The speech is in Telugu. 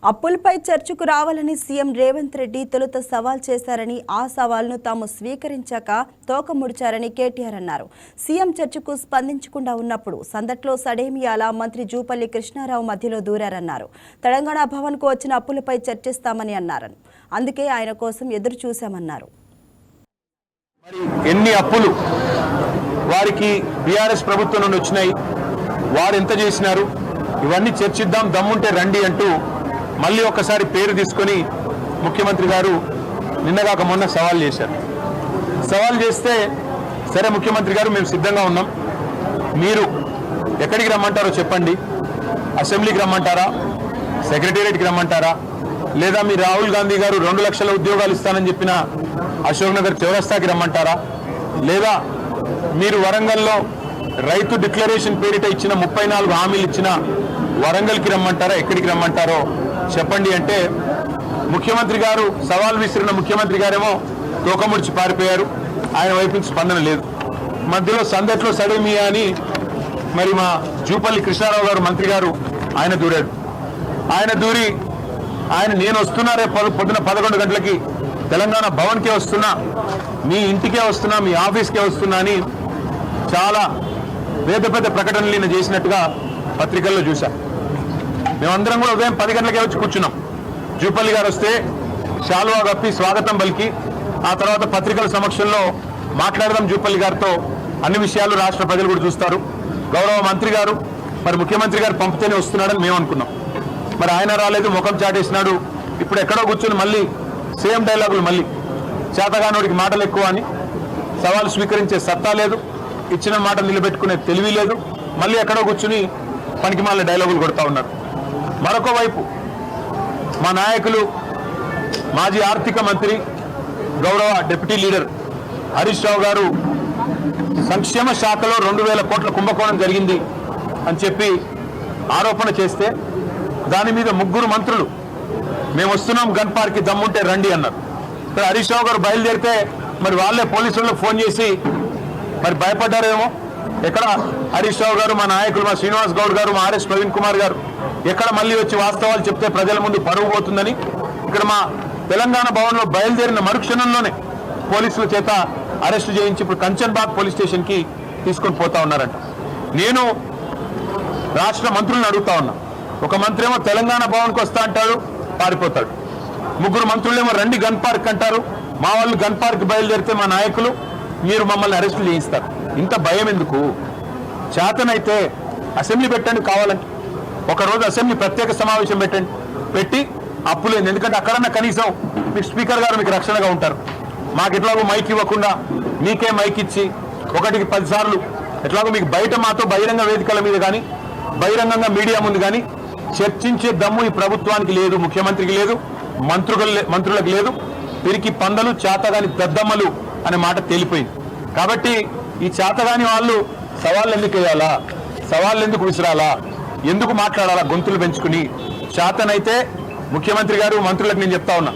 అప్పులపై చర్చకు రావాలని సీఎం రేవంత్ రెడ్డి తొలుత సవాల్ చేశారని ఆ సవాల్ను తాము స్వీకరించాక తోక ముడిచారని కేటీఆర్ అన్నారు. సీఎం చర్చకు స్పందించకుండా ఉన్నప్పుడు సందట్లో సడేమియాల మంత్రి జూపల్లి కృష్ణారావు మధ్యలో దూరారన్నారు. తెలంగాణ భవన్కు వచ్చిన అప్పులపై చర్చిస్తామని అన్నారు. అందుకే ఆయన కోసం ఎదురు చూశామన్నారు. ఎన్ని అప్పులు వారికి బీఆర్ఎస్ ప్రభుత్వం నుండి వచ్చినాయి, వారు ఎంత చేసినారు, ఇవన్నీ చర్చిద్దాం, దమ్ముంటే రండి అంటూ మళ్ళీ ఒక్కసారి పేరు తీసుకొని ముఖ్యమంత్రి గారు నిన్నగాక మొన్న సవాల్ చేశారు. సవాల్ చేస్తే సరే ముఖ్యమంత్రి గారు మేము సిద్ధంగా ఉన్నాం, మీరు ఎక్కడికి రమ్మంటారో చెప్పండి, అసెంబ్లీకి రమ్మంటారా, సెక్రటేరియట్కి రమ్మంటారా, లేదా మీ రాహుల్ గాంధీ గారు 2 లక్షల ఉద్యోగాలు ఇస్తానని చెప్పిన అశోక్ నగర్ చౌరస్తాకి రమ్మంటారా, లేదా మీరు వరంగల్లో రైతు డిక్లరేషన్ పేరిట ఇచ్చిన 34 హామీలు ఇచ్చిన వరంగల్కి రమ్మంటారా, ఎక్కడికి రమ్మంటారో చెప్పండి అంటే ముఖ్యమంత్రి గారు సవాల్ విసిరిన ముఖ్యమంత్రి గారేమో తోకముడిచి పారిపోయారు. ఆయన వైపు స్పందన లేదు. మధ్యలో సందట్లో సడేమియా అని మరి మా జూపల్లి కృష్ణారావు గారు మంత్రి గారు ఆయన దూరాడు. ఆయన దూరి నేను వస్తున్నా, రేపు పొద్దున 11 గంటలకి తెలంగాణ భవన్కే వస్తున్నా, మీ ఇంటికే వస్తున్నా, మీ ఆఫీస్కే వస్తున్నా అని చాలా పెద్ద ప్రకటనలు ఈయన చేసినట్టుగా పత్రికల్లో చూశాం. మేమందరం కూడా ఉదయం 10 గంటలకే వచ్చి కూర్చున్నాం. జూపల్లి గారు వస్తే శాలువా కప్పి స్వాగతం పలికి ఆ తర్వాత పత్రికల సమక్షంలో మాట్లాడదాం జూపల్లి గారితో, అన్ని విషయాలు రాష్ట్ర ప్రజలు కూడా చూస్తారు. గౌరవ మంత్రి గారు మరి ముఖ్యమంత్రి గారు పంపితేనే వస్తున్నాడని మేము అనుకున్నాం. మరి ఆయన రాలేదు, ముఖం చాటేసినాడు. ఇప్పుడు ఎక్కడో కూర్చొని మళ్ళీ సేమ్ డైలాగులు, మళ్ళీ చేతగానోడికి మాటలు ఎక్కువ అని, సవాలు స్వీకరించే సత్తా లేదు, ఇచ్చిన మాట నిలబెట్టుకునే తెలివి లేదు, మళ్ళీ ఎక్కడో కూర్చుని పనికిమాల డైలాగులు కొడతా ఉన్నారు. మరొక వైపు మా నాయకులు మాజీ ఆర్థిక మంత్రి గౌరవ డిప్యూటీ లీడర్ హరీష్ రావు గారు సంక్షేమ శాఖలో 2000 కోట్ల కుంభకోణం జరిగింది అని చెప్పి ఆరోపణ చేస్తే దాని మీద 3 మంత్రులు మేము వస్తున్నాం గన్ పార్క్కి దమ్ముంటే రండి అన్నారు. హరీష్ రావు గారు బయలుదేరితే మరి వాళ్ళే పోలీసులకు ఫోన్ చేసి మరి భయపడ్డారేమో. ఎక్కడ హరీష్ రావు గారు, మా నాయకులు మా శ్రీనివాస్ గౌడ్ గారు, మా ఆర్ఎస్ ప్రవీణ్ కుమార్ గారు ఎక్కడ మళ్ళీ వచ్చి వాస్తవాలు చెప్తే ప్రజల ముందు పరువు పోతుందని ఇక్కడ మా తెలంగాణ భవన్లో బయలుదేరిన మరుక్షణంలోనే పోలీసుల చేత అరెస్టు చేయించి ఇప్పుడు కంచన్బాగ్ పోలీస్ స్టేషన్కి తీసుకొని పోతా ఉన్నారంట. నేను రాష్ట్ర మంత్రులను అడుగుతా ఉన్నా. ఒక మంత్రి ఏమో తెలంగాణ భవన్కి వస్తా అంటాడు, పారిపోతాడు. 3 మంత్రులేమో రండి గన్ పార్క్ అంటారు. మా వాళ్ళు గన్ పార్క్ బయలుదేరితే మా నాయకులు మీరు మమ్మల్ని అరెస్టు చేయిస్తారు. ఇంత భయం ఎందుకు? చేతనైతే అసెంబ్లీ పెట్టండి, కావాలంటే ఒకరోజు అసెంబ్లీ ప్రత్యేక సమావేశం పెట్టండి, పెట్టి అప్పులేదు. ఎందుకంటే అక్కడన్నా కనీసం మీకు స్పీకర్ గారు మీకు రక్షణగా ఉంటారు. మాకు ఎట్లాగో మైక్ ఇవ్వకుండా మీకే మైక్ ఇచ్చి 1కి 10 సార్లు ఎట్లాగో మీకు బయట మాతో బహిరంగ వేదికల మీద కానీ బహిరంగంగా మీడియా ముందు కానీ చర్చించే దమ్ము ఈ ప్రభుత్వానికి లేదు, ముఖ్యమంత్రికి లేదు, మంత్రులకు లేదు. తిరిగి పందలు చేతగాని పెద్దమ్మలు అనే మాట తేలిపోయింది. కాబట్టి ఈ చేతగాని వాళ్ళు సవాళ్ళు ఎందుకు వేయాలా, సవాళ్ళు ఎందుకు విసిరాలా, ఎందుకు మాట్లాడాలా గొంతులు పెంచుకుని? చేతనైతే ముఖ్యమంత్రి గారు మంత్రులకు నేను చెప్తా ఉన్నా,